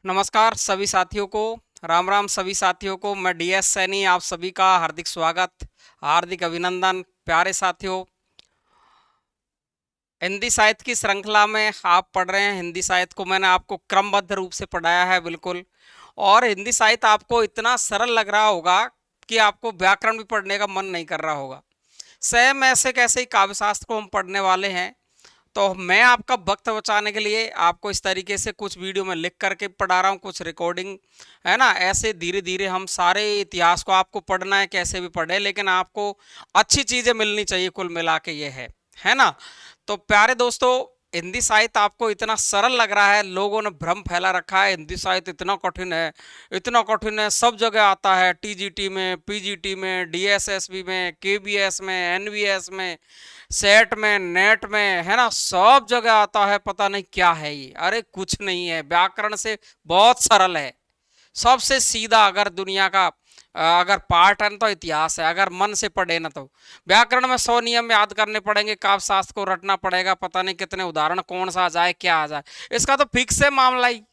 नमस्कार सभी साथियों को। राम राम सभी साथियों को। मैं डीएस सैनी आप सभी का हार्दिक स्वागत, हार्दिक अभिनंदन। प्यारे साथियों, हिंदी साहित्य की श्रृंखला में आप पढ़ रहे हैं। हिंदी साहित्य को मैंने आपको क्रमबद्ध रूप से पढ़ाया है, बिल्कुल। और हिंदी साहित्य आपको इतना सरल लग रहा होगा कि आपको व्याकरण भी पढ़ने का मन नहीं कर रहा होगा। सेम ऐसे कैसे ही काव्य शास्त्र को हम पढ़ने वाले हैं। तो मैं आपका वक्त बचाने के लिए आपको इस तरीके से कुछ वीडियो में लिख करके पढ़ा रहा हूँ, कुछ रिकॉर्डिंग है ना। ऐसे धीरे धीरे हम सारे इतिहास को आपको पढ़ना है, कैसे भी पढ़े, लेकिन आपको अच्छी चीज़ें मिलनी चाहिए। कुल मिला के ये है ना। तो प्यारे दोस्तों, हिंदी साहित्य आपको इतना सरल लग रहा है, लोगों ने भ्रम फैला रखा है हिंदी साहित्य इतना कठिन है, इतना कठिन है। सब जगह आता है, टीजीटी में, पीजीटी में, डीएसएसबी में, केबीएस में, एनवीएस में, सेट में, नेट में, है ना, सब जगह आता है। पता नहीं क्या है ये। अरे कुछ नहीं है, व्याकरण से बहुत सरल है। सबसे सीधा अगर दुनिया का अगर पार्ट है ना तो इतिहास है। अगर मन से पढ़े ना तो व्याकरण में 100 नियम याद करने पड़ेंगे, काव्य शास्त्र को रटना पड़ेगा, पता नहीं कितने उदाहरण कौन सा आ जाए, क्या आ जाए। इसका तो फिक्स है मामला ही,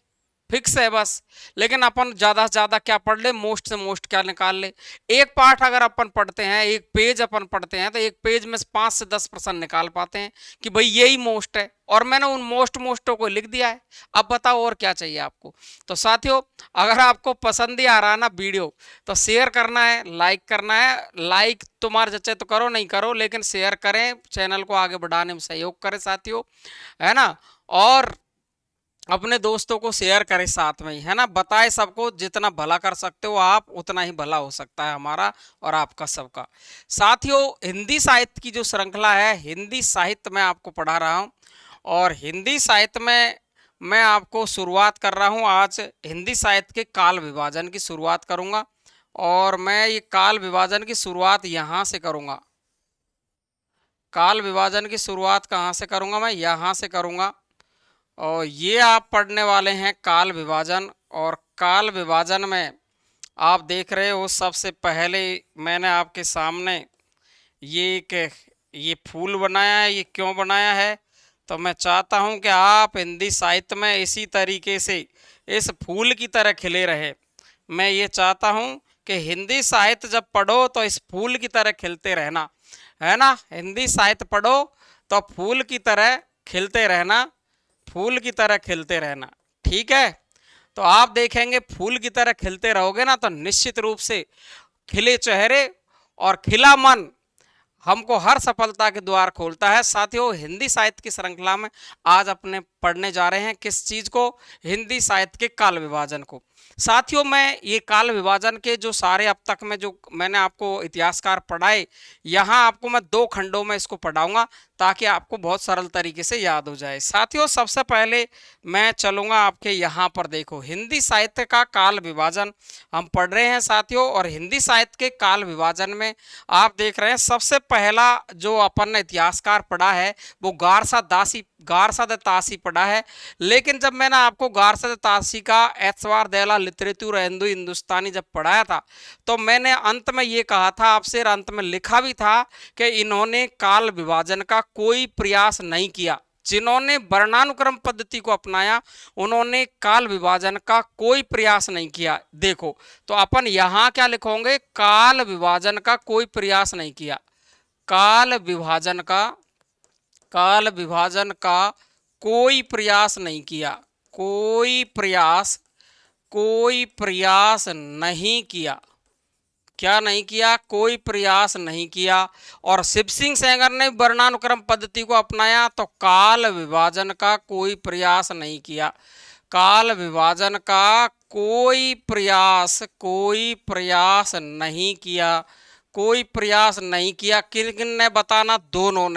फिक्स है बस। लेकिन अपन ज्यादा से ज्यादा क्या पढ़ ले, मोस्ट से मोस्ट क्या निकाल ले। एक पाठ अगर अपन पढ़ते हैं, एक पेज अपन पढ़ते हैं, तो एक पेज में 5 से 10% निकाल पाते हैं कि भाई यही मोस्ट है, और मैंने उन मोस्टों को लिख दिया है। अब बताओ और क्या चाहिए आपको। तो साथियों, अगर आपको पसंद ही आ रहा है ना वीडियो, तो शेयर करना है, लाइक करना है। लाइक तुम्हारे जच्चे तो करो, नहीं करो, लेकिन शेयर करें, चैनल को आगे बढ़ाने में सहयोग करें साथियों, है ना। और अपने दोस्तों को शेयर करें साथ में ही, है ना। बताएं सबको, जितना भला कर सकते हो आप, उतना ही भला हो सकता है हमारा और आपका सबका। साथियों, हिंदी साहित्य की जो श्रृंखला है, हिंदी साहित्य में आपको पढ़ा रहा हूँ। और हिंदी साहित्य में मैं आपको शुरुआत कर रहा हूँ। आज हिंदी साहित्य के काल विभाजन की शुरुआत करूँगा। और मैं ये काल विभाजन की शुरुआत यहाँ से करूँगा। काल विभाजन की शुरुआत कहाँ से करूँगा? मैं यहाँ से करूँगा। और ये आप पढ़ने वाले हैं काल विभाजन। और काल विभाजन में आप देख रहे हो, सबसे पहले मैंने आपके सामने ये फूल बनाया है। ये क्यों बनाया है? तो मैं चाहता हूं कि आप हिंदी साहित्य में इसी तरीके से इस फूल की तरह खिले रहे। मैं ये चाहता हूं कि हिंदी साहित्य जब पढ़ो तो इस फूल की तरह खिलते रहना, है ना। हिंदी साहित्य पढ़ो तो फूल की तरह खिलते रहना, फूल की तरह खिलते रहना। ठीक है। तो आप देखेंगे फूल की तरह खिलते रहोगे ना, तो निश्चित रूप से खिले चेहरे और खिला मन हमको हर सफलता के द्वार खोलता है। साथियों, हिंदी साहित्य की श्रृंखला में आज अपने पढ़ने जा रहे हैं किस चीज को? हिंदी साहित्य के काल विभाजन को। साथियों, मैं ये काल विभाजन के जो सारे अब तक में जो मैंने आपको इतिहासकार पढ़ाए, यहाँ आपको मैं 2 खंडों में इसको पढ़ाऊंगा, ताकि आपको बहुत सरल तरीके से याद हो जाए। साथियों, सबसे पहले मैं चलूंगा आपके यहाँ पर। देखो, हिंदी साहित्य का काल विभाजन हम पढ़ रहे हैं साथियों। और हिंदी साहित्य के काल विभाजन में आप देख रहे हैं, सबसे पहला जो अपन ने इतिहासकार पढ़ा है वो गारसा द तासी पढ़ा है। लेकिन जब मैंने आपको गारसा द तासी का एतवार देला लिटरेचर हिंदू हिंदुस्तानी जब पढ़ाया था, तो मैंने अंत में ये कहा था आपसे, अंत में लिखा भी था कि इन्होंने काल विभाजन का कोई प्रयास नहीं किया। जिन्होंने वर्णानुक्रम पद्धति को अपनाया, उन्होंने काल विभाजन का कोई प्रयास नहीं किया। देखो, तो अपन यहां क्या लिखोगे? काल विभाजन का कोई प्रयास नहीं किया। काल विभाजन का कोई प्रयास नहीं किया। कोई प्रयास नहीं किया। क्या नहीं किया? कोई प्रयास नहीं किया। और शिव सिंह सेंगर ने वर्णानुक्रम पद्धति को अपनाया, तो काल विभाजन का कोई प्रयास नहीं किया। काल विभाजन का कोई प्रयास नहीं किया। कोई प्रयास नहीं किया। किन किन ने बताना? दोनों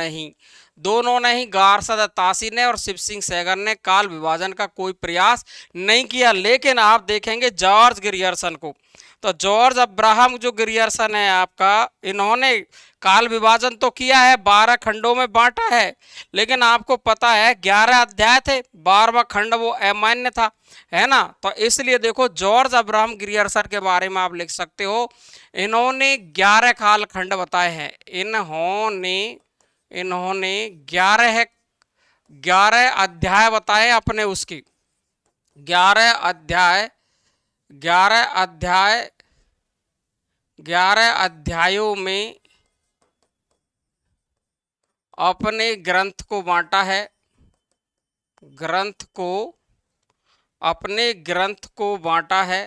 ने ही, गारसद तासी ने और शिव सिंह सैगर ने काल विभाजन का कोई प्रयास नहीं किया। लेकिन आप देखेंगे जॉर्ज ग्रियर्सन को, तो जॉर्ज अब्राहम जो ग्रियर्सन है आपका, इन्होंने काल विभाजन तो किया है, 12 खंडों में बांटा है। लेकिन आपको पता है 11 अध्याय थे, 12वां खंड वो अमान्य था, है ना। तो इसलिए देखो, जॉर्ज अब्राहम ग्रियर्सन के बारे में आप लिख सकते हो, इन्होंने 11 काल खंड बताए हैं। इन्होंने 11 अध्याय बताए अपने उसकी, 11 अध्याय 11 अध्याय 11 अध्यायों में अपने ग्रंथ को बांटा है, ग्रंथ को अपने ग्रंथ को बांटा है।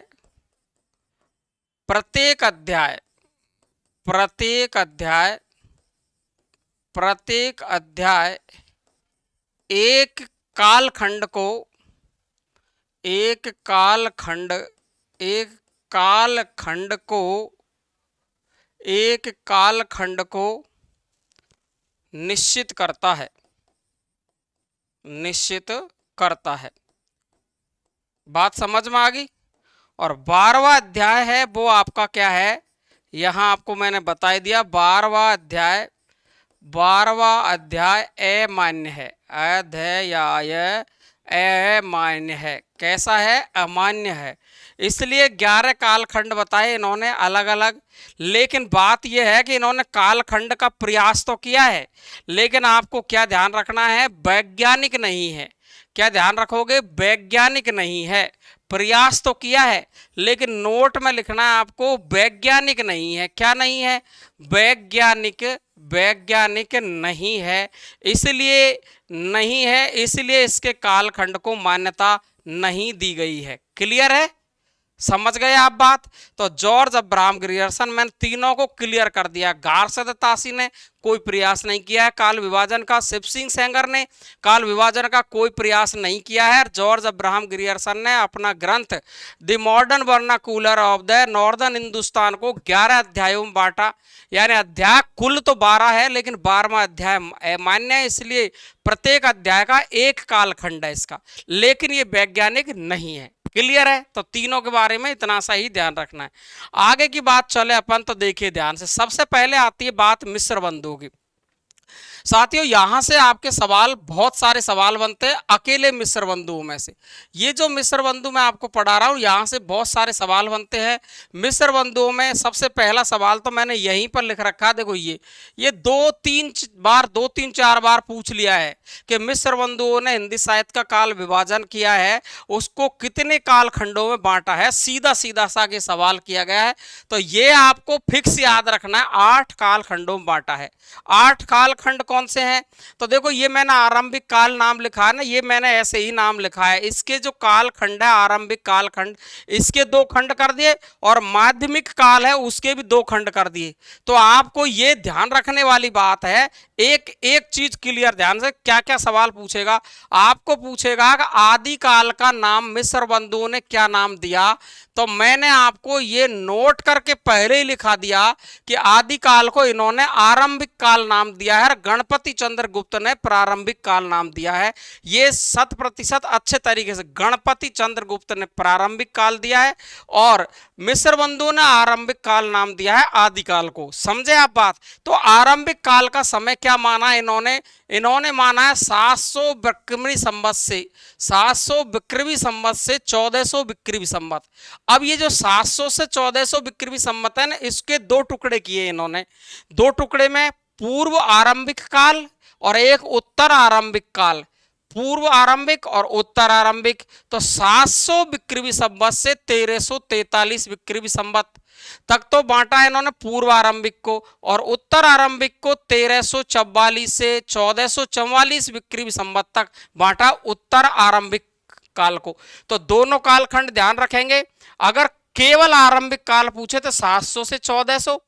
प्रत्येक अध्याय प्रत्येक अध्याय प्रत्येक अध्याय एक कालखंड को एक कालखंड एक कालखंड को एक कालखंड को निश्चित करता है, निश्चित करता है। बात समझ में आ गई। और 12वां अध्याय है वो आपका क्या है, यहां आपको मैंने बता दिया। 12वां अध्याय अमान्य है, अध्याय अमान्य है। कैसा है? अमान्य है। इसलिए 11 कालखंड बताए इन्होंने अलग अलग। लेकिन बात यह है कि इन्होंने कालखंड का प्रयास तो किया है, लेकिन आपको क्या ध्यान रखना है, वैज्ञानिक नहीं है। क्या ध्यान रखोगे? वैज्ञानिक नहीं है। प्रयास तो किया है, लेकिन नोट में लिखना है आपको वैज्ञानिक नहीं है। क्या नहीं है? वैज्ञानिक वैज्ञानिक नहीं है। इसलिए नहीं है, इसलिए इसके कालखंड को मान्यता नहीं दी गई है। क्लियर है? समझ गए आप बात? तो जॉर्ज अब्राहम ग्रियर्सन, मैंने तीनों को क्लियर कर दिया। गारसद तासी ने कोई प्रयास नहीं किया है काल विभाजन का। शिव सिंह सेंगर ने काल विभाजन का कोई प्रयास नहीं किया है। जॉर्ज अब्राहम ग्रियर्सन ने अपना ग्रंथ the modern vernacular of the northern Hindustan को 11 अध्यायों में बांटा। यानी अध्याय कुल तो 12 है, लेकिन 12वां अध्याय मान्य है, इसलिए प्रत्येक अध्याय का एक कालखंड है इसका, लेकिन ये वैज्ञानिक नहीं है। क्लियर है? तो तीनों के बारे में इतना सा ही ध्यान रखना है। आगे की बात चले अपन तो देखिए ध्यान से। सबसे पहले आती है बात मिस्र बंधुओं की। साथियों यहां से आपके सवाल, बहुत सारे सवाल बनते हैं अकेले मिस्र बंधुओं में से। ये जो मिस्र बंधु मैं आपको पढ़ा रहा हूं, यहां से बहुत सारे सवाल बनते हैं मिस्र बंधुओं में। सबसे पहला सवाल तो मैंने यहीं पर लिख रखा है, देखो ये दो तीन चार बार पूछ लिया है कि मिस्र बंधुओं ने हिंदी साहित्य का काल विभाजन किया है, उसको कितने कालखंडों में बांटा है। सीधा सीधा सा के सवाल किया गया है, तो ये आपको फिक्स याद रखना है। 8 कालखंडों में बांटा है। 8 कालखंड कौन से हैं? तो देखो ये मैंने आरंभिक काल नाम लिखा है ना, ये मैंने ऐसे ही नाम लिखा है। इसके जो कालखंड है आरंभिक कालखंड, इसके 2 खंड कर दिए, और माध्यमिक काल है उसके भी 2 खंड कर दिए। तो आपको ये ध्यान रखने वाली बात है, एक एक चीज क्लियर ध्यान से। क्या क्या सवाल पूछेगा? आपको पूछेगा कि आदि काल का नाम मिस्र बंधुओं ने क्या नाम दिया। तो मैंने आपको ये नोट करके पहले ही लिखा दिया कि आदि काल को इन्होंने आरंभिक काल नाम दिया है, गणपति चंद्र गुप्त ने प्रारंभिक काल नाम दिया है। ये 100% अच्छे तरीके से गणपति चंद्र गुप्त ने प्रारंभिक काल दिया है, और मिस्र बंधु ने आरंभिक काल नाम दिया है आदि काल को। समझे आप बात? तो आरंभिक काल का समय क्या माना इन्होंने माना है 700 विक्रमी संवत से 700 विक्रमी संवत से 1400 विक्रमी संवत। अब ये जो 700 से 1400 विक्रमी संवत है ना, इसके 2 टुकड़े किए इन्होंने। 2 टुकड़े में पूर्व आरंभिक काल और एक उत्तर आरंभिक काल। पूर्व आरंभिक और उत्तर आरंभिक। तो 700 विक्रमी संवत से 1343 विक्रमी संवत तक तो बांटा है इन्होंने पूर्व आरंभिक को, और उत्तर आरंभिक को 1344 से 1444 विक्रमी संवत तक बांटा उत्तर आरंभिक काल को। तो दोनों कालखंड ध्यान रखेंगे। अगर केवल आरंभिक काल पूछे तो 700 से 1400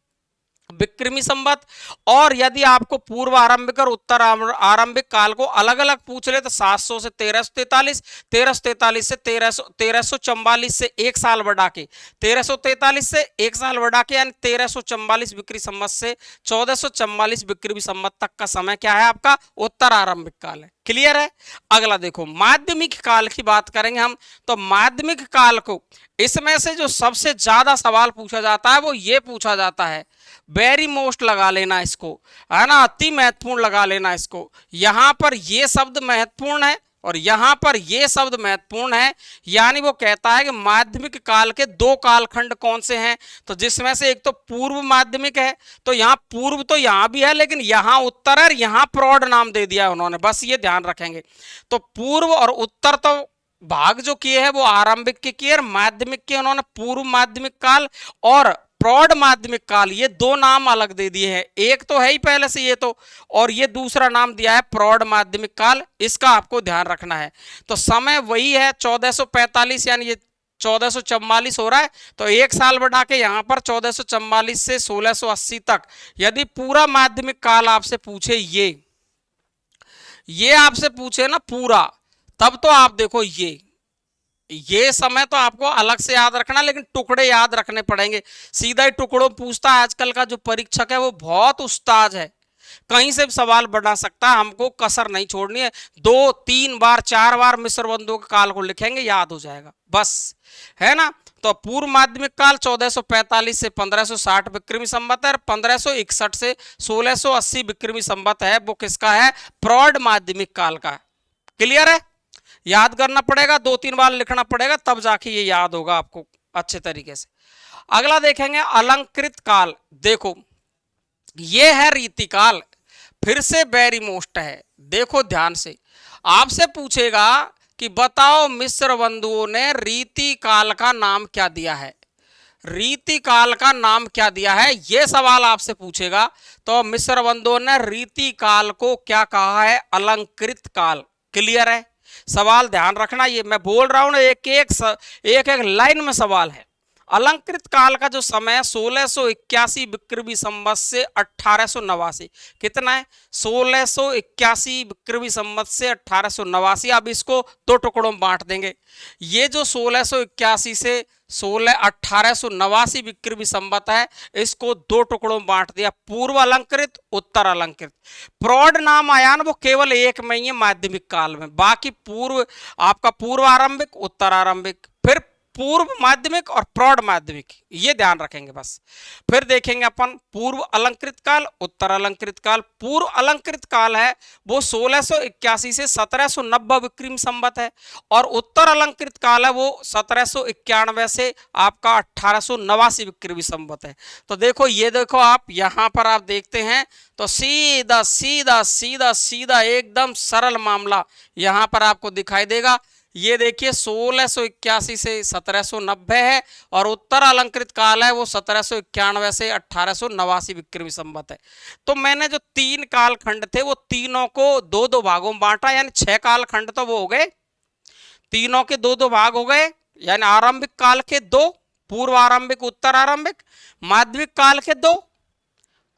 विक्रमी संवत, और यदि आपको पूर्व आरंभिक और उत्तर आरंभिक काल को अलग अलग पूछ ले तो 700 से 1343, 1343 से 1344 से 1 साल बढ़ा के 1343 से 1 साल बढ़ा के, यानी 1344 विक्रमी संवत से 1444 विक्रमी संवत तक का समय क्या है आपका? उत्तर आरंभिक काल है। क्लियर है? अगला देखो माध्यमिक काल की बात करेंगे हम। तो माध्यमिक काल को, इसमें से जो सबसे ज्यादा सवाल पूछा जाता है वो ये पूछा जाता है, वेरी मोस्ट लगा लेना इसको, है ना, अति महत्वपूर्ण लगा लेना इसको। यहां पर ये शब्द महत्वपूर्ण है और यहां पर ये शब्द महत्वपूर्ण है। यानी वो कहता है कि माध्यमिक काल के 2 कालखंड कौन से हैं? तो जिसमें से एक तो पूर्व माध्यमिक है, तो यहां पूर्व तो यहां भी है, लेकिन यहां उत्तर है, यहां प्रौढ़ नाम दे दिया है उन्होंने, बस ये ध्यान रखेंगे। तो पूर्व और उत्तर तो भाग जो किए हैं वो आरंभिक के किए, माध्यमिक के उन्होंने पूर्व माध्यमिक काल और प्रौढ़ माध्यमिक काल, ये दो नाम अलग दे दिए हैं। एक तो है ही पहले से ये तो, और ये दूसरा नाम दिया है प्रौढ़ माध्यमिक काल, इसका आपको ध्यान रखना है। तो समय वही है 1445, यानी ये 1444 हो रहा है, तो एक साल बढ़ा के यहां पर 1444 से 1680 तक। यदि पूरा माध्यमिक काल आपसे पूछे, ये आपसे पूछे ना पूरा, तब तो आप देखो ये समय तो आपको अलग से याद रखना, लेकिन टुकड़े याद रखने पड़ेंगे। सीधा ही टुकड़ों पूछता है, आजकल का जो परीक्षक है वो बहुत उस्ताद है, कहीं से भी सवाल बना सकता है, हमको कसर नहीं छोड़नी है। 2 3 बार 4 बार मिश्र बंधुओं के काल को लिखेंगे, याद हो जाएगा बस, है ना। तो पूर्व माध्यमिक काल 1445 से 1560 विक्रमी संवत है, 1561 से 1680 विक्रमी संवत है, वो किसका है? प्रौढ़ माध्यमिक काल का। क्लियर है? याद करना पड़ेगा, 2 3 बार लिखना पड़ेगा, तब जाके ये याद होगा आपको अच्छे तरीके से। अगला देखेंगे अलंकृत काल। देखो ये है रीतिकाल, फिर से वेरी मोस्ट है, देखो ध्यान से। आपसे पूछेगा कि बताओ मिश्र बंधुओं ने रीति काल का नाम क्या दिया है, रीति काल का नाम क्या दिया है, यह सवाल आपसे पूछेगा। तो मिश्र बंधुओं ने रीति काल को क्या कहा है? अलंकृत काल। क्लियर है? सवाल ध्यान रखना, ये मैं बोल रहा हूं ना, एक एक लाइन में सवाल है। अलंकृत काल का जो समय है 1681 विक्रमी संवत से 1889, कितना है? 1681 विक्रमी संवत से 1889। अब इसको दो टुकड़ों में बांट देंगे। ये जो 1681 से 1889 विक्रमी संवत है, इसको दो टुकड़ों में बांट दिया, पूर्व अलंकृत उत्तर अलंकृत। प्रौढ़ नाम आया ना, वो केवल एक में ही है माध्यमिक काल में, बाकी पूर्व आपका पूर्व आरंभिक उत्तर आरंभिक, फिर पूर्व माध्यमिक और प्रौढ़ माध्यमिक, ये ध्यान रखेंगे बस। फिर देखेंगे अपन पूर्व अलंकृत काल उत्तर अलंकृत काल। पूर्व अलंकृत काल है वो 1681 से 1790 विक्रम संवत है, और उत्तर अलंकृत काल है वो 1791 से आपका 1889 विक्रमी संवत है। तो देखो ये देखो आप यहां पर आप देखते हैं तो सीधा सीधा सीधा सीधा एकदम सरल मामला यहां पर आपको दिखाई देगा। ये देखिए 1681 से 1790 है, और उत्तर अलंकृत काल है वो 1791 से 1889 विक्रमी संवत है। तो मैंने जो 3 कालखंड थे वो तीनों को दो दो भागों में बांटा, यानी 6 कालखंड तो वो हो गए, तीनों के दो दो भाग हो गए, यानी आरंभिक काल के 2, पूर्व आरंभिक उत्तर आरंभिक, माध्यमिक काल के 2,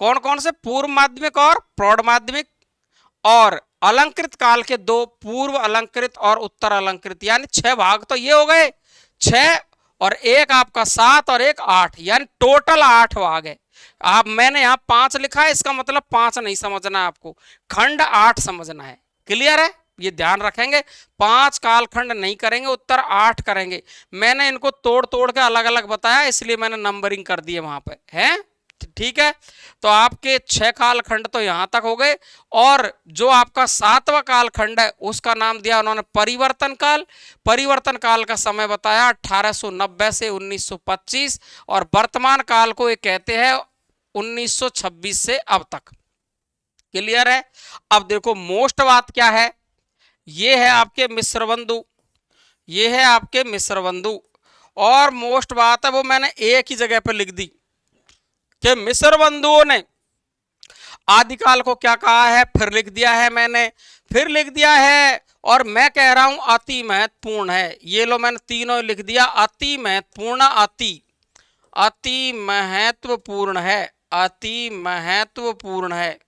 कौन कौन से? पूर्व माध्यमिक और प्रौढ़ माध्यमिक, और अलंकृत काल के 2, पूर्व अलंकृत और उत्तर अलंकृत, यानी 6 भाग तो ये हो गए 6, और एक आपका 7 और एक 8, यानी टोटल 8 भाग है। आप मैंने यहाँ 5 लिखा है, इसका मतलब 5 नहीं समझना है आपको, खंड 8 समझना है। क्लियर है? ये ध्यान रखेंगे, 5 कालखंड नहीं करेंगे, उत्तर 8 करेंगे। मैंने इनको तोड़ तोड़ के अलग अलग बताया, इसलिए मैंने नंबरिंग कर दिए वहां पे, है ठीक है। तो आपके 6 कालखंड तो यहां तक हो गए, और जो आपका 7वां कालखंड है उसका नाम दिया उन्होंने परिवर्तन काल। परिवर्तन काल का समय बताया 1890 से 1925, और वर्तमान काल को ये कहते हैं 1926 से अब तक। क्लियर है? अब देखो मोस्ट बात क्या है, ये है आपके मिश्र बंधु, ये है आपके मिश्र बंधु, और मोस्ट बात है वो मैंने एक ही जगह पर लिख दी कि मिश्र बंधुओं ने आदिकाल को क्या कहा है, फिर लिख दिया है मैंने, फिर लिख दिया है, और मैं कह रहा हूं अति महत्वपूर्ण है। ये लो मैंने तीनों लिख दिया, अति महत्वपूर्ण, अति महत्वपूर्ण है, अति महत्वपूर्ण है,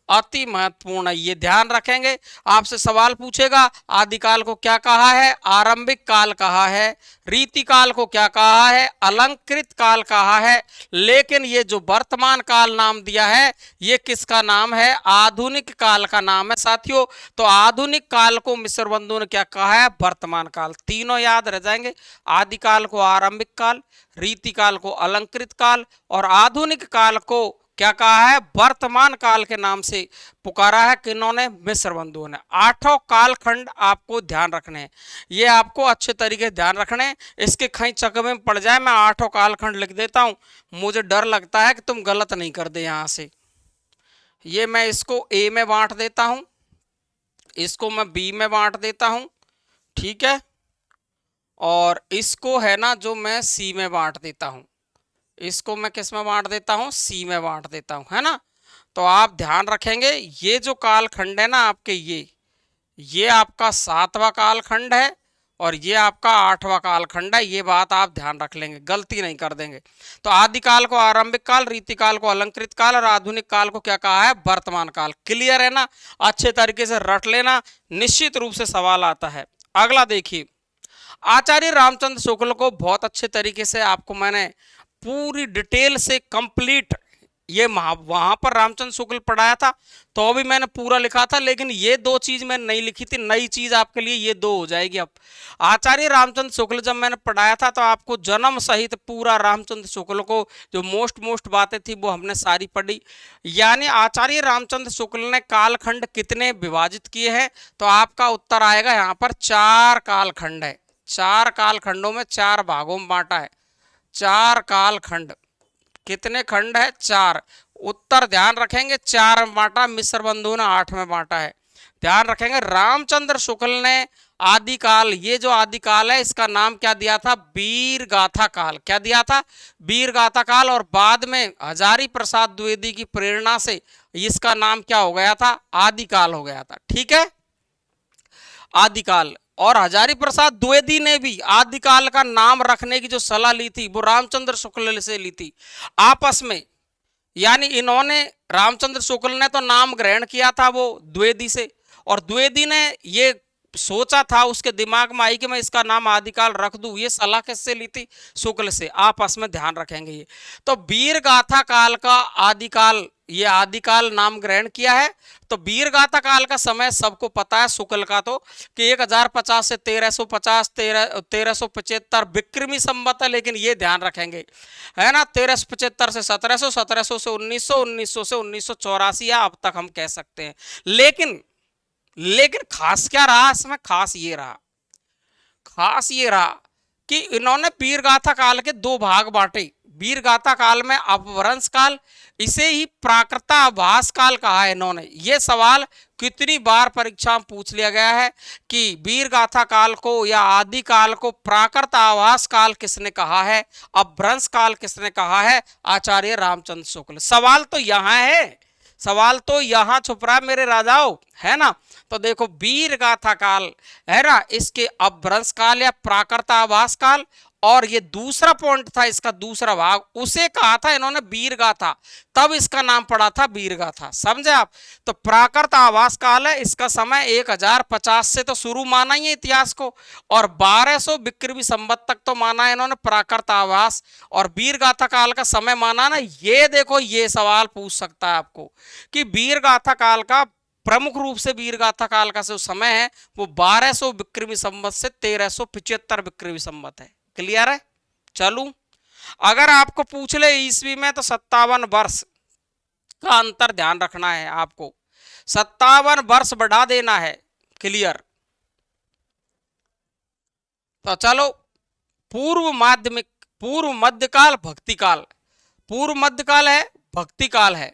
अति महत्वपूर्ण है, ये ध्यान रखेंगे। आपसे सवाल पूछेगा आदिकाल को क्या कहा है, आरंभिक काल कहा है, रीति काल को क्या कहा है, अलंकृत काल कहा है, लेकिन ये जो वर्तमान काल नाम दिया है ये किसका नाम है? आधुनिक काल का नाम है साथियों। तो आधुनिक काल को मिश्र बंधु ने क्या कहा है? वर्तमान काल। तीनों याद रह जाएंगे, आदिकाल को आरंभिक काल, रीति काल को अलंकृत काल, और आधुनिक काल को क्या कहा है? वर्तमान काल के नाम से पुकारा है। किन्होंने? मिश्र बंधुओं ने। 8 कालखंड आपको ध्यान रखने हैं, ये आपको अच्छे तरीके से ध्यान रखने हैं, इसके कहीं चक्कर में पड़ जाए मैं 8 कालखंड लिख देता हूं, मुझे डर लगता है कि तुम गलत नहीं कर दे यहां से। ये मैं इसको ए में बांट देता हूं, इसको मैं बी में बांट देता हूं, ठीक है, और इसको है ना जो मैं सी में बांट देता हूं, इसको मैं किस में बांट देता हूं, सी में बांट देता हूं, है ना। तो आप ध्यान रखेंगे ये जो कालखंड है ना आपके, ये आपका 7वां कालखंड है और ये आपका 8वां कालखंड है। ये बात आप ध्यान रख लेंगे, गलती नहीं कर देंगे। तो आदिकाल को आरंभिक काल, रीतिकाल को अलंकृत काल और आधुनिक काल को क्या कहा है, वर्तमान काल। क्लियर है ना, अच्छे तरीके से रट लेना, निश्चित रूप से सवाल आता है। अगला देखिए, आचार्य रामचंद्र शुक्ल को बहुत अच्छे तरीके से आपको मैंने पूरी डिटेल से कंप्लीट, ये वहां पर रामचंद्र शुक्ल पढ़ाया था तो भी मैंने पूरा लिखा था, लेकिन ये दो चीज मैंने नहीं लिखी थी, नई चीज आपके लिए ये दो हो जाएगी। अब आचार्य रामचंद्र शुक्ल जब मैंने पढ़ाया था तो आपको जन्म सहित पूरा रामचंद्र शुक्ल को जो मोस्ट बातें थी वो हमने सारी पढ़ी। यानी आचार्य रामचंद्र शुक्ल ने कालखंड कितने विभाजित किए हैं, तो आपका उत्तर आएगा यहाँ पर 4 कालखंड है। 4 कालखंडों में 4 भागों में बांटा है। 4 कालखंड, कितने खंड है, 4। उत्तर ध्यान रखेंगे 4 में बांटा, मिश्र बंधु ने 8 में बांटा है। ध्यान रखेंगे रामचंद्र शुक्ल ने आदिकाल, ये जो आदिकाल है इसका नाम क्या दिया था, वीर गाथा काल। क्या दिया था, वीर गाथा काल। और बाद में हजारी प्रसाद द्विवेदी की प्रेरणा से इसका नाम क्या हो गया था, आदिकाल हो गया था। ठीक है, आदिकाल। और हजारी प्रसाद द्विवेदी ने भी आदिकाल का नाम रखने की जो सलाह ली थी वो रामचंद्र शुक्ल से ली थी आपस में। यानी इन्होंने, रामचंद्र शुक्ल ने तो नाम ग्रहण किया था वो द्विवेदी से, और द्विवेदी ने ये सोचा था, उसके दिमाग में आई कि मैं इसका नाम आदिकाल रख दूं। ये सलाह किससे ली थी, शुक्ल से। आपस में ध्यान रखेंगे ये। तो वीर गाथा काल का आदिकाल, ये आदिकाल नाम ग्रहण किया है। तो वीर गाथा काल का समय सबको पता है शुक्ल का, तो कि 1050 से 1350, 1375 विक्रमी संवत है। लेकिन ये ध्यान रखेंगे, है ना, 1375 से 1700, 1700 से 1900, 1900 से 1984 या अब तक हम कह सकते हैं। लेकिन खास क्या रहा इसमें, खास ये रहा कि इन्होंने वीर गाथा काल के 2 भाग बांटे। वीर गाथा काल में अपभ्रंश काल, इसे ही प्राकृताभास काल कहा है इन्होंने। ये सवाल कितनी बार परीक्षा में पूछ लिया गया है कि वीर गाथा काल को या आदि काल को प्राकृताभास काल किसने कहा है, अपभ्रंश काल किसने कहा है, आचार्य रामचंद्र शुक्ल। सवाल तो यहाँ है, सवाल तो यहां छुप रहा है मेरे राजाओं, है ना। तो देखो वीर गाथा काल है ना, इसके अपभ्रंश काल या प्राकृताभास काल, और ये दूसरा पॉइंट था इसका दूसरा भाग, उसे कहा था इन्होंने वीर गाथा, तब इसका नाम पड़ा था वीर गाथा। समझे आप। तो प्राकृताभास काल है, इसका समय 1050 से तो शुरू माना ही है इतिहास को, और 1200 विक्रमी संवत तक तो माना है इन्होंने प्राकृताभास, और वीर गाथा काल का समय माना ना। ये देखो, ये सवाल पूछ सकता है आपको कि वीर गाथा काल का, प्रमुख रूप से वीर गाथा काल का जो समय है वो 1200 विक्रमी संवत से 1375 विक्रमी संवत है। क्लियर है। चलू, अगर आपको पूछ ले ईस्वी में तो 57 वर्ष का अंतर ध्यान रखना है आपको, 57 वर्ष बढ़ा देना है। क्लियर। तो चलो, पूर्व माध्यमिक, पूर्व मध्यकाल, भक्तिकाल। पूर्व मध्यकाल है, भक्तिकाल है।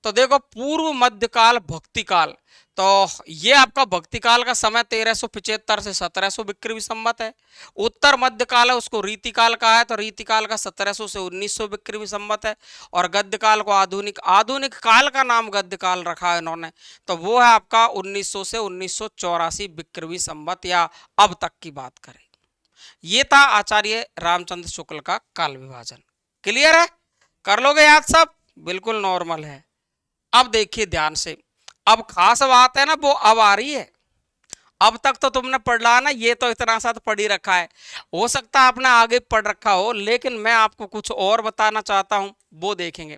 तो देखो, पूर्व मध्यकाल, भक्तिकाल, तो ये आपका भक्तिकाल का समय 1375 से 1700 विक्रमी संवत है। उत्तर मध्यकाल है, उसको रीतिकाल कहा है, तो रीतिकाल का 1700 से 1900 विक्रमी संवत है। और गद्यकाल को आधुनिक काल का नाम गद्यकाल रखा है इन्होंने, तो वो है आपका 1900 से 1984 विक्रमी संवत, या अब तक की बात करें। ये था आचार्य रामचंद्र शुक्ल का काल विभाजन। क्लियर है, कर लोगे याद सब, बिल्कुल नॉर्मल है। अब देखिए ध्यान से, अब खास बात है ना वो अब आ रही है। अब तक तो तुमने पढ़ ला ना, ये तो इतना सा तो पढ़ ही रखा है, हो सकता है आपने आगे पढ़ रखा हो, लेकिन मैं आपको कुछ और बताना चाहता हूं, वो देखेंगे।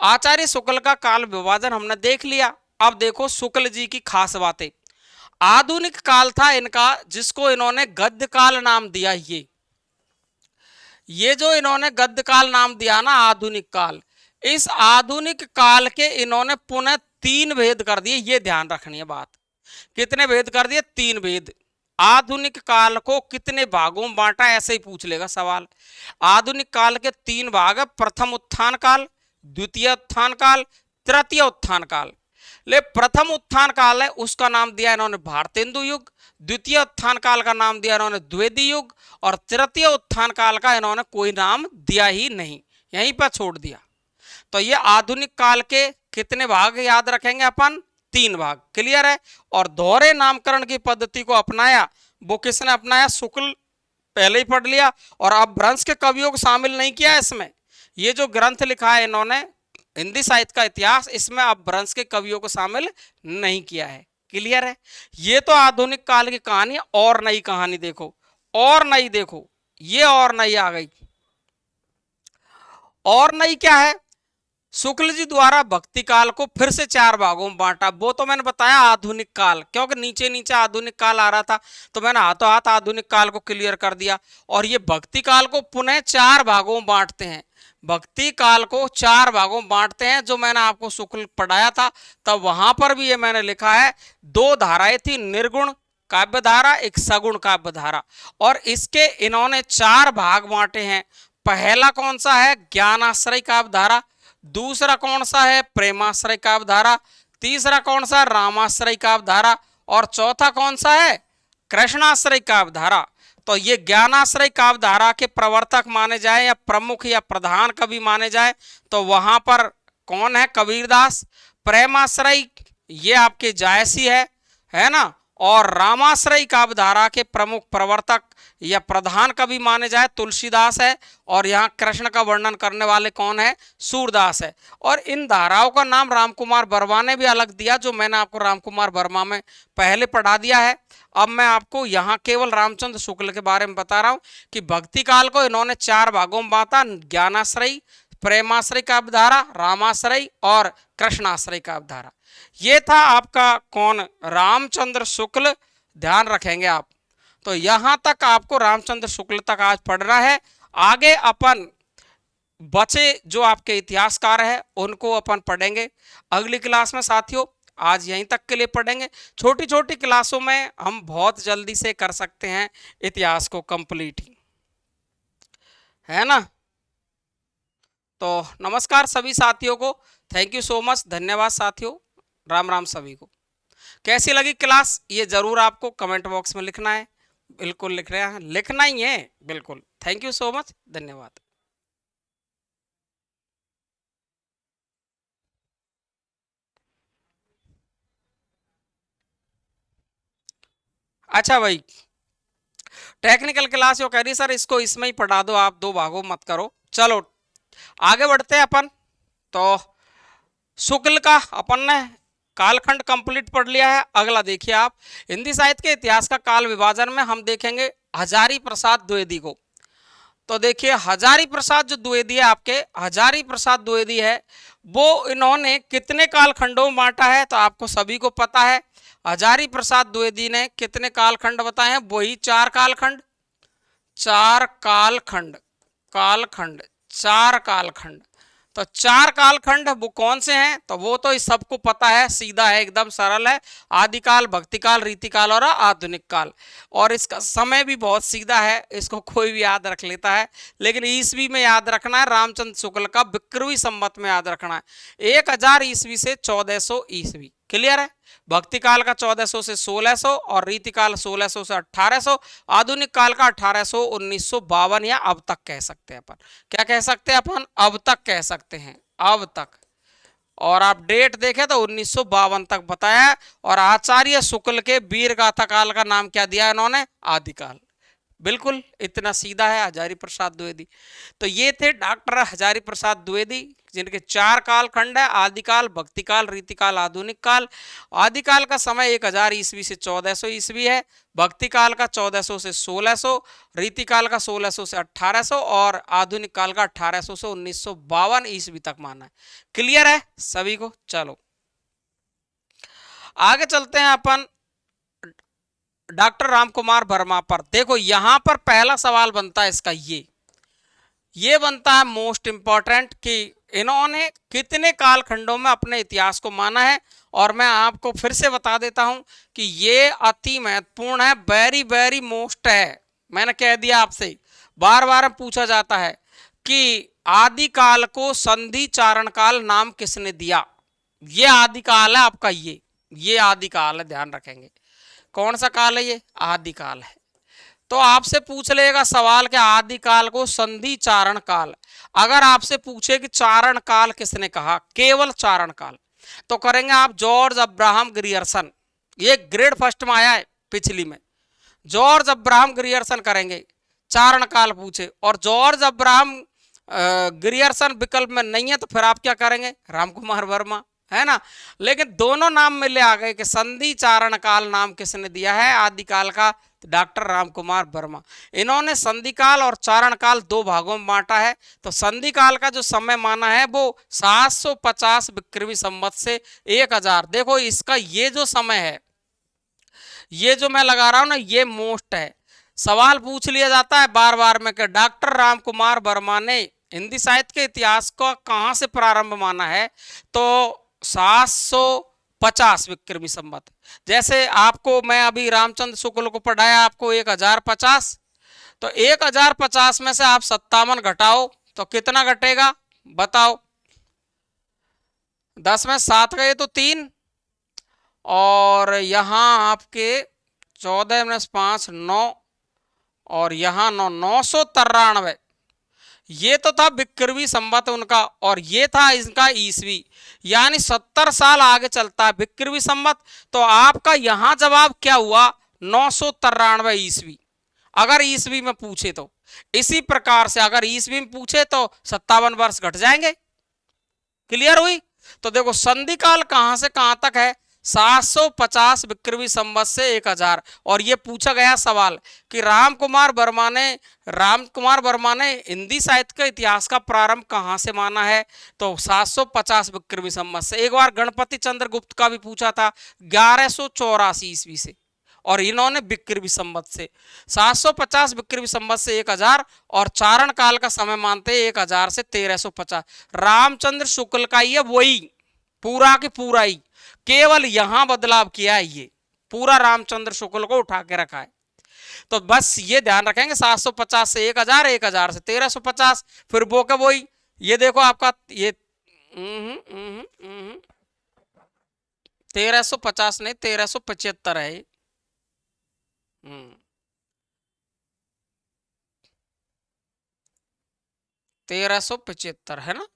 आचार्य शुक्ल का काल विभाजन हमने देख लिया। अब देखो शुक्ल जी की खास बातें। आधुनिक काल था इनका, जिसको इन्होंने गद्य काल नाम दिया। ये जो इन्होंने गद्य काल नाम दिया ना, आधुनिक काल, इस आधुनिक काल के इन्होंने पुनः 3 भेद कर दिए। ये ध्यान रखनी है बात, कितने भेद कर दिए, 3 भेद। आधुनिक काल को कितने भागों में बांटा, ऐसे ही पूछ लेगा सवाल। आधुनिक काल के 3 भाग है, प्रथम उत्थान काल, द्वितीय उत्थान काल, तृतीय उत्थान काल। ले प्रथम उत्थान काल है उसका नाम दिया इन्होंने भारतेंदु युग, द्वितीय उत्थान काल का नाम दिया इन्होंने द्विवेदी युग, और तृतीय उत्थान काल का इन्होंने कोई नाम दिया ही नहीं, यहीं पर छोड़ दिया। तो ये आधुनिक काल के कितने भाग याद रखेंगे अपन? 3 भाग। क्लियर है। और दोहरे नामकरण की पद्धति को अपनाया, वो किसने अपनाया? शुक्ल, पहले ही पढ़ लिया। और अब भ्रंश के कवियों को शामिल नहीं किया इसमें। ये जो ग्रंथ लिखा है इन्होंने हिंदी साहित्य का इतिहास, इसमें अब भ्रंश के कवियों को शामिल नहीं किया है। क्लियर है। ये तो आधुनिक काल की कहानी। और नई कहानी देखो, और नई देखो, ये और नई आ गई। और नई क्या है? शुक्ल जी द्वारा भक्ति काल को फिर से 4 भागों में बांटा। वो तो मैंने बताया आधुनिक काल, क्योंकि नीचे नीचे आधुनिक काल आ रहा था, तो मैंने हाथों हाथ आधुनिक काल को क्लियर कर दिया। और ये भक्ति काल को पुनः 4 भागों में बांटते हैं। भक्ति काल को 4 भागों में बांटते हैं, जो मैंने आपको शुक्ल पढ़ाया था तब वहां पर भी ये मैंने लिखा है। 2 धाराएं थी, निर्गुण काव्य धारा, एक सगुण काव्य धारा, और इसके इन्होंने 4 भाग बांटे हैं। पहला कौन सा है? ज्ञानाश्रय काव्य धारा। दूसरा कौन सा है? प्रेमाश्रय काव्य धारा। तीसरा कौन सा? रामाश्रय काव्य धारा। और चौथा कौन सा है? कृष्णाश्रय काव्य धारा। तो ये ज्ञानाश्रय काव्य धारा के प्रवर्तक माने जाए या प्रमुख या प्रधान कवि माने जाए तो वहां पर कौन है? कबीरदास। प्रेमाश्रय ये आपके जायसी है ना। और रामाश्रय काव्य धारा के प्रमुख प्रवर्तक या प्रधान कवि माने जाए तुलसीदास है। और यहाँ कृष्ण का वर्णन करने वाले कौन है? सूरदास है। और इन धाराओं का नाम रामकुमार वर्मा ने भी अलग दिया, जो मैंने आपको रामकुमार वर्मा में पहले पढ़ा दिया है। अब मैं आपको यहाँ केवल रामचंद्र शुक्ल के बारे में बता रहा हूँ कि भक्ति काल को इन्होंने 4 भागों में बांटा। ज्ञानाश्रय, प्रेमाश्रय काव्य धारा, रामाश्रय और कृष्णाश्रय काव्य धारा। ये था आपका कौन? रामचंद्र शुक्ल। ध्यान रखेंगे आप। तो यहां तक आपको रामचंद्र शुक्ल तक आज पढ़ना है। आगे अपन बचे जो आपके इतिहासकार है उनको अपन पढ़ेंगे अगली क्लास में साथियों। आज यहीं तक के लिए पढ़ेंगे। छोटी छोटी क्लासों में हम बहुत जल्दी से कर सकते हैं इतिहास को कंप्लीट, है ना। तो नमस्कार सभी साथियों को, थैंक यू सो मच, धन्यवाद साथियों, राम राम सभी को। कैसी लगी क्लास ये जरूर आपको कमेंट बॉक्स में लिखना है। बिल्कुल लिख रहे हैं, लिखना ही है बिल्कुल। थैंक यू सो मच, धन्यवाद। अच्छा भाई, टेक्निकल क्लास जो कह रही सर इसको इसमें ही पढ़ा दो आप, 2 भागों मत करो। चलो आगे बढ़ते हैं अपन। तो शुक्ल का अपन ने कालखंड कंप्लीट पढ़ लिया है। अगला देखिए आप, हिंदी साहित्य के इतिहास का काल विभाजन में हम देखेंगे हजारी प्रसाद द्विवेदी को। तो देखिए हजारी प्रसाद जो द्विवेदी है आपके, हजारी प्रसाद द्विवेदी है, वो इन्होंने कितने कालखंडों में बांटा है? तो आपको सभी को पता है हजारी प्रसाद द्विवेदी ने कितने कालखंड बताए हैं? वही 4 कालखंड। 4 कालखंड, कालखंड 4 कालखंड। तो 4 कालखंड वो कौन से हैं? तो वो तो सबको पता है, सीधा है, एकदम सरल है। आदिकाल, भक्तिकाल, रीतिकाल और आधुनिक काल। और इसका समय भी बहुत सीधा है, इसको कोई भी याद रख लेता है। लेकिन ईस्वी में याद रखना है, रामचंद्र शुक्ल का विक्रमी संवत में याद रखना है। 1000 ईस्वी से 1400 ईस्वी। क्लियर है। भक्ति काल का 1400 से 1600 और रीतिकाल 1600 से 1800। आधुनिक काल का 1800 1952 या अब तक कह सकते हैं अपन। क्या कह सकते हैं अपन? अब तक कह सकते हैं, अब तक। और आप डेट देखें तो 1952 तक बताया। और आचार्य शुक्ल के वीर गाथा काल का नाम क्या दिया इन्होंने? आदिकाल। बिल्कुल इतना सीधा है हजारी प्रसाद द्विवेदी। तो ये थे डॉक्टर हजारी प्रसाद द्विवेदी, जिनके 4 कालखंड है, आदिकाल, भक्तिकाल, रीतिकाल, आधुनिक काल। आदिकाल का समय 1000 ईस्वी से 1400 ईस्वी है। भक्तिकाल का 1400 से 1600, रीतिकाल का 1600 से 1800 और आधुनिक काल का 1800 से 1952 ईस्वी तक माना है। क्लियर है सभी को? चलो आगे चलते हैं अपन डॉक्टर रामकुमार वर्मा पर। देखो यहां पर पहला सवाल बनता है इसका, ये बनता है मोस्ट इंपॉर्टेंट कि इन्होंने कितने कालखंडों में अपने इतिहास को माना है। और मैं आपको फिर से बता देता हूं कि ये अति महत्वपूर्ण है, वेरी वेरी मोस्ट है। मैंने कह दिया आपसे, बार बार पूछा जाता है कि आदिकाल को संधि चारण काल नाम किसने दिया? ये आदिकाल है आपका, ये आदिकाल है, ध्यान रखेंगे। कौन सा काल है? ये आदिकाल है। तो आपसे पूछ लेगा सवाल कि आदिकाल को संधि चारण काल, अगर आपसे पूछे कि चारण काल किसने कहा, केवल चारण काल, तो करेंगे आप जॉर्ज अब्राहम ग्रियर्सन। ये ग्रेड फर्स्ट में आया है पिछली में, जॉर्ज अब्राहम ग्रियर्सन करेंगे। चारण काल पूछे और जॉर्ज अब्राहम ग्रियर्सन विकल्प में नहीं है तो फिर आप क्या करेंगे? राम कुमार वर्मा, है ना। लेकिन दोनों नाम मिले आ गए कि संधि चारण काल नाम किसने दिया है आदिकाल का? डॉक्टर राम कुमार वर्मा। इन्होंने संधि काल और चारण काल दो भागों में बांटा है। तो संधि काल का जो समय माना है वो 750 विक्रमी संवत से 1000। देखो इसका ये जो समय है, ये जो मैं लगा रहा हूं ना, ये मोस्ट है। सवाल पूछ लिया जाता है बार बार में कि डॉक्टर राम कुमार वर्मा ने हिंदी साहित्य के इतिहास को कहां से प्रारंभ माना है, तो 750 विक्रमी संवत। जैसे आपको मैं अभी रामचंद्र शुक्ल को पढ़ाया आपको 1050, तो 1050 में से आप 57 घटाओ तो कितना घटेगा बताओ? 10 में 7 गए तो 3, और यहां आपके 14 में 5 9, और यहां 9, 993। ये तो था विक्रमी संवत उनका, और ये था इनका ईसवी, यानी 70 साल आगे चलता है विक्रमी संवत। तो आपका यहां जवाब क्या हुआ? 993 ईसवी, अगर ईसवी में पूछे तो। इसी प्रकार से अगर ईसवी में पूछे तो 57 वर्ष घट जाएंगे। क्लियर हुई? तो देखो संधि काल कहां से कहां तक है? 750 विक्रमी संवत से 1000। और ये पूछा गया सवाल कि राम कुमार वर्मा ने हिंदी साहित्य के इतिहास का प्रारंभ कहां से माना है, तो 750 विक्रमी संवत से। एक बार गणपति चंद्र गुप्त का भी पूछा था 1184 ईस्वी से, और इन्होंने विक्रमी संवत से। 750 विक्रमी संवत से 1000, और चारण काल का समय मानते हैं 1000 से 1350। रामचंद्र शुक्ल का ये वही पूरा के पूरा ही, केवल यहां बदलाव किया है, ये पूरा रामचंद्र शुक्ल को उठा के रखा है। तो बस ये ध्यान रखेंगे 750 से 1000, 1000 से 1350, फिर वो के वही। ये देखो आपका ये 1350 नहीं 1375 है। 1375 है ना,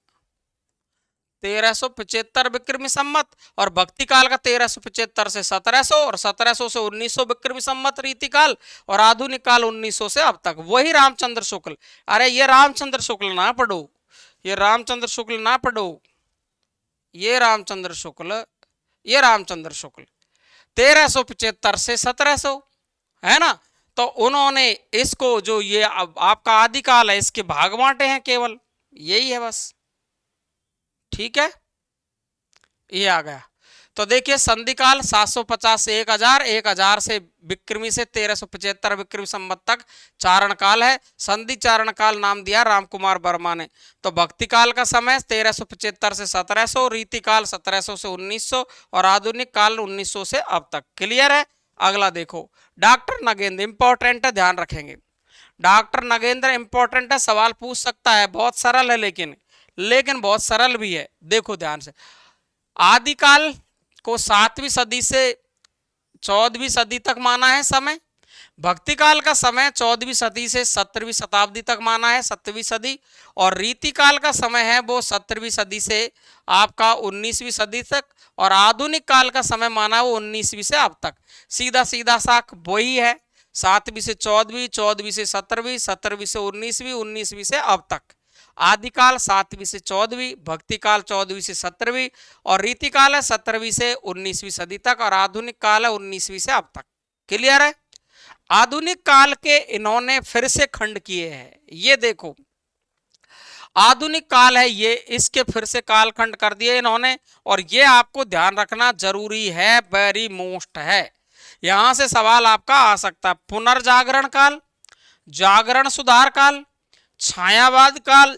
1375 विक्रमी संवत। और भक्ति काल का 1375 से 1700, और 1700 से 1900 विक्रमी संवत रीति काल, और आधुनिक काल 1900 से अब तक वही रामचंद्र शुक्ल। अरे ये रामचंद्र शुक्ल ना पढ़ो, ये रामचंद्र शुक्ल ना पढ़ो, ये रामचंद्र शुक्ल, ये रामचंद्र शुक्ल 1375 से 1700, है ना। तो उन्होंने इसको जो ये आपका आदिकाल है इसके भाग बांटे हैं, केवल यही है बस। ठीक है, ये आ गया। तो देखिए संधि काल 750 से 1000, 1000 से विक्रमी से 1375 विक्रमी संवत तक चारण काल है। संधि चारण काल नाम दिया राम कुमार वर्मा ने। तो भक्ति काल का समय 1375 से 1700, रीति काल 1700 से 1900, और आधुनिक काल 1900 से अब तक। क्लियर है? अगला देखो डॉक्टर नगेंद्र, इंपॉर्टेंट है, ध्यान रखेंगे। डॉक्टर नगेंद्र इंपॉर्टेंट है, सवाल पूछ सकता है, बहुत सरल है, लेकिन बहुत सरल भी है। देखो ध्यान से, आदिकाल को 7वीं सदी से 14वीं सदी तक माना है समय। भक्ति काल का समय 14वीं सदी से 17वीं शताब्दी तक माना है, 7वीं सदी। और रीति काल का समय है वो 17वीं सदी से आपका 19वीं सदी तक। और आधुनिक काल का समय माना है वो 19वीं से अब तक। सीधा सीधा साख वही है, 7वीं से 14वीं, 14वीं से 17वीं, 17वीं से 19वीं, 19वीं से अब तक। आदिकाल 7वीं से 14वीं, भक्ति काल 14वीं से 17वीं, और रीति काल है 17वीं से 19वीं सदी तक, और आधुनिक काल है 19वीं से अब तक। क्लियर है? आधुनिक काल के इन्होंने फिर से खंड किए हैं, ये देखो आधुनिक काल है ये, इसके फिर से काल खंड कर दिए इन्होंने। और ये आपको ध्यान रखना जरूरी है, वेरी मोस्ट है, यहां से सवाल आपका आ सकता है। पुनर्जागरण काल, जागरण सुधार काल, छायावाद काल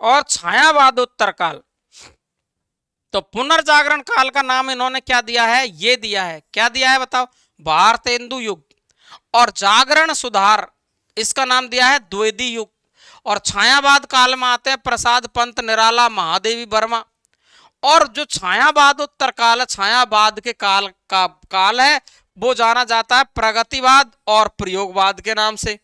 और छायावादोत्तर काल। तो पुनर्जागरण काल का नाम इन्होंने क्या दिया है? ये दिया है, क्या दिया है बताओ? भारतेंदु युग। और जागरण सुधार इसका नाम दिया है द्विवेदी युग। और छायावाद काल में आते हैं प्रसाद पंत, निराला, महादेवी वर्मा। और जो छायावादोत्तर काल है, छायावाद के काल का काल है, वो जाना जाता है प्रगतिवाद और प्रयोगवाद के नाम से।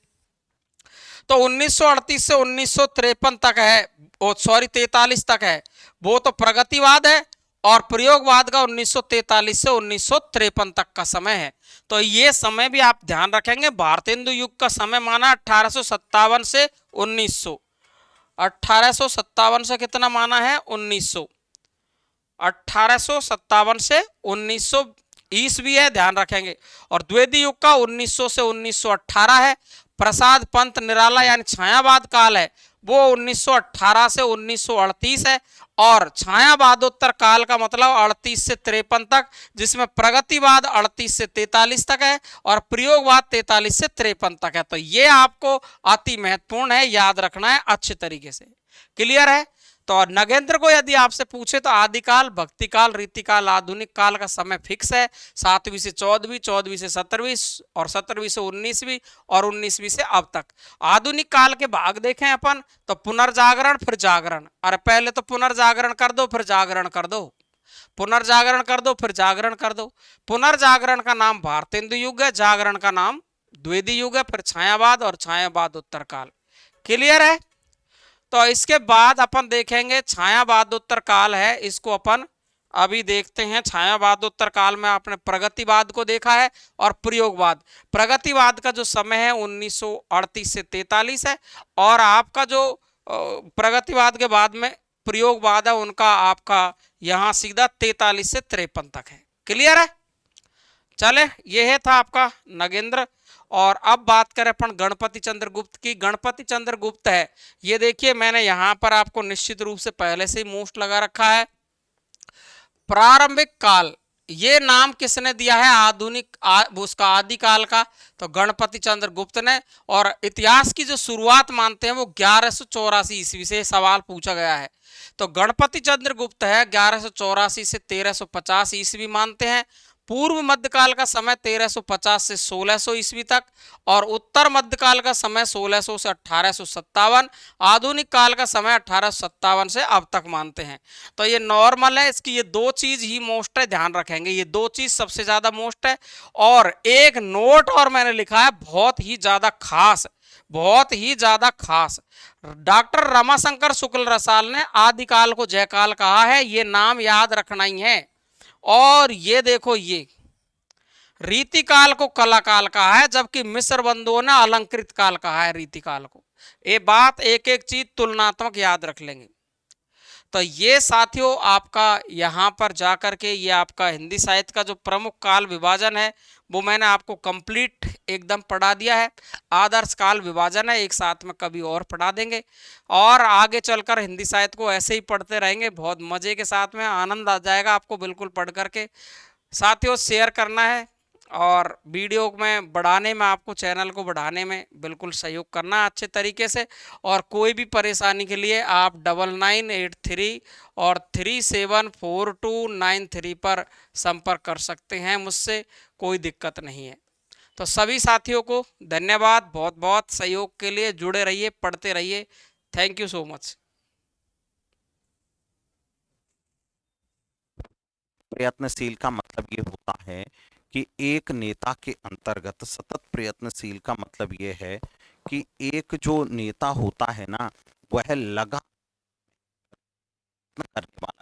तो 1938 से 1953 तक है, सॉरी 43 तक है, वो तो प्रगतिवाद है, और प्रयोगवाद का 1943 से 1953 तक का समय है। तो ये समय भी आप ध्यान रखेंगे। भारतेंदु युग का समय माना 1857 से 1900, 1857 से कितना माना है 1900, 1857 से 1900 ईस्वी है, ध्यान रखेंगे। और द्विवेदी युग का 1900 से 1918 है। प्रसाद पंत निराला यानी छायावाद काल है, वो 1918 से 1938 है। और छायावादोत्तर काल का मतलब 38 से 53 तक, जिसमें प्रगतिवाद 38 से 43 तक है और प्रयोगवाद 43 से 53 तक है। तो ये आपको अति महत्वपूर्ण है, याद रखना है अच्छे तरीके से। क्लियर है? तो नगेंद्र को यदि आपसे पूछे तो आदिकाल, भक्तिकाल, रीतिकाल, आधुनिक काल का समय फिक्स है। 7वीं से 14वीं, 14वीं से 17वीं और 17वीं से 19वीं और 19वीं से अब तक। आधुनिक काल के भाग देखें अपन तो पुनर्जागरण फिर जागरण। अरे पहले तो पुनर्जागरण कर दो फिर जागरण कर दो, पुनर्जागरण कर दो फिर जागरण कर दो। पुनर्जागरण का नाम भारतेंदु युग है, जागरण का नाम द्विवेदी युग है, फिर छायावाद और छायावाद उत्तर काल। क्लियर है? तो इसके बाद अपन देखेंगे छायावादोत्तर काल है, इसको अपन अभी देखते हैं। छायावादोत्तर काल में आपने प्रगतिवाद को देखा है और प्रयोगवाद। प्रगतिवाद का जो समय है 1938 से 43 है, और आपका जो प्रगतिवाद के बाद में प्रयोगवाद है उनका आपका यहां सीधा 43 से 53 तक है। क्लियर है? चले, यह था आपका नगेंद्र। और अब बात करें अपन गणपति चंद्र गुप्त की। गणपति चंद्र गुप्त है, ये देखिए मैंने यहां पर आपको निश्चित रूप से पहले से ही मोस्ट लगा रखा है। प्रारंभिक काल, ये नाम किसने दिया है आधुनिक उसका आदिकाल का? तो गणपति चंद्र गुप्त ने। और इतिहास की जो शुरुआत मानते हैं वो 1184 ईस्वी से सवाल पूछा गया है। तो गणपति चंद्र गुप्त है 1184 से 1350 ईस्वी मानते हैं। पूर्व मध्यकाल का समय 1350 से 1600 ईस्वी तक, और उत्तर मध्यकाल का समय 1600 से 1857। आधुनिक काल का समय 1857 से अब तक मानते हैं। तो ये नॉर्मल है, इसकी ये दो चीज ही मोस्ट है, ध्यान रखेंगे ये दो चीज सबसे ज्यादा मोस्ट है। और एक नोट और मैंने लिखा है बहुत ही ज्यादा खास, बहुत ही ज्यादा खास। डॉक्टर रमाशंकर शुक्ल रसाल ने आदिकाल को जयकाल कहा है, ये नाम याद रखना ही है। और ये देखो, ये रीतिकाल को कलाकाल कहा है, जबकि मिस्र बंधुओं ने अलंकृत काल कहा है रीतिकाल को। ये बात एक एक चीज तुलनात्मक याद रख लेंगे। तो ये साथियों आपका यहाँ पर जाकर के ये आपका हिंदी साहित्य का जो प्रमुख काल विभाजन है वो मैंने आपको कंप्लीट एकदम पढ़ा दिया है। आदर्श काल विभाजन है, एक साथ में कभी और पढ़ा देंगे, और आगे चलकर हिंदी साहित्य को ऐसे ही पढ़ते रहेंगे। बहुत मजे के साथ में आनंद आ जाएगा आपको बिल्कुल पढ़ करके। साथियों शेयर करना है और वीडियो में बढ़ाने में, आपको चैनल को बढ़ाने में बिल्कुल सहयोग करना अच्छे तरीके से। और कोई भी परेशानी के लिए आप 9983 और 374293 पर संपर्क कर सकते हैं मुझसे, कोई दिक्कत नहीं है। तो सभी साथियों को धन्यवाद बहुत बहुत सहयोग के लिए। जुड़े रहिए, पढ़ते रहिए। Thank you so much. प्रयत्नशील का मतलब ये होता है कि एक नेता के अंतर्गत सतत प्रयत्नशील का मतलब ये है कि एक जो नेता होता है ना, वह लगा करने वाला